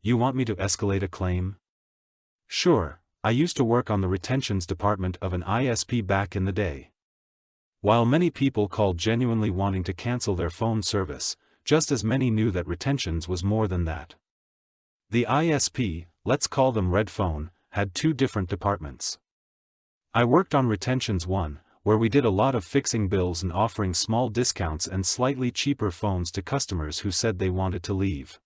You want me to escalate a claim? Sure, I used to work on the retentions department of an ISP back in the day. While many people called genuinely wanting to cancel their phone service, just as many knew that retentions was more than that. The ISP, let's call them Red Phone, had two different departments. I worked on retentions 1, where we did a lot of fixing bills and offering small discounts and slightly cheaper phones to customers who said they wanted to leave.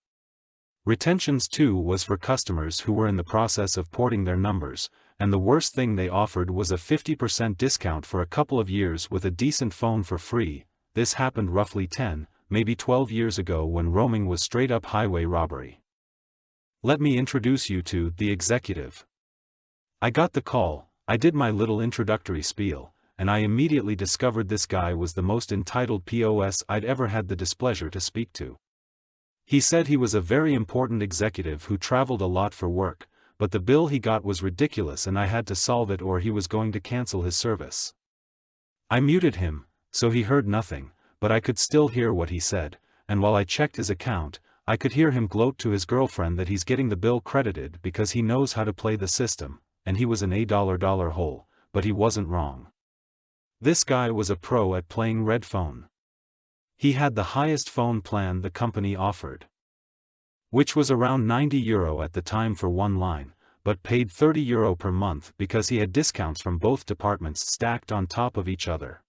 Retentions 2 was for customers who were in the process of porting their numbers, and the worst thing they offered was a 50% discount for a couple of years with a decent phone for free. This happened roughly 10, maybe 12 years ago when roaming was straight up highway robbery. Let me introduce you to the executive. I got the call, I did my little introductory spiel, and I immediately discovered this guy was the most entitled POS I'd ever had the displeasure to speak to. He said he was a very important executive who traveled a lot for work, but the bill he got was ridiculous and I had to solve it or he was going to cancel his service. I muted him, so he heard nothing, but I could still hear what he said, and while I checked his account, I could hear him gloat to his girlfriend that he's getting the bill credited because he knows how to play the system, and he was an $a hole, but he wasn't wrong. This guy was a pro at playing Red Phone. He had the highest phone plan the company offered, which was around €90 at the time for one line, but paid €30 per month because he had discounts from both departments stacked on top of each other.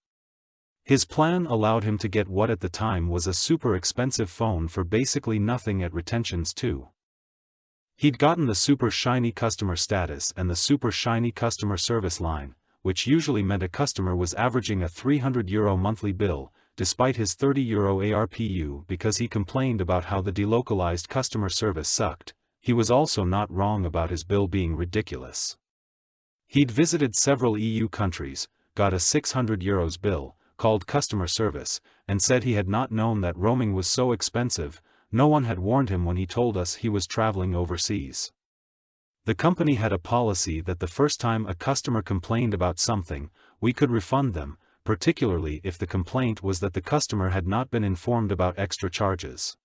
His plan allowed him to get what at the time was a super expensive phone for basically nothing at retentions 2. He'd gotten the super shiny customer status and the super shiny customer service line, which usually meant a customer was averaging a €300 monthly bill, despite his €30 ARPU because he complained about how the delocalized customer service sucked. He was also not wrong about his bill being ridiculous. He'd visited several EU countries, got a €600 bill, called customer service, and said he had not known that roaming was so expensive. No one had warned him when he told us he was traveling overseas. The company had a policy that the first time a customer complained about something, we could refund them, particularly if the complaint was that the customer had not been informed about extra charges.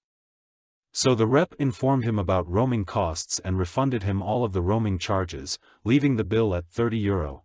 So the rep informed him about roaming costs and refunded him all of the roaming charges, leaving the bill at €30,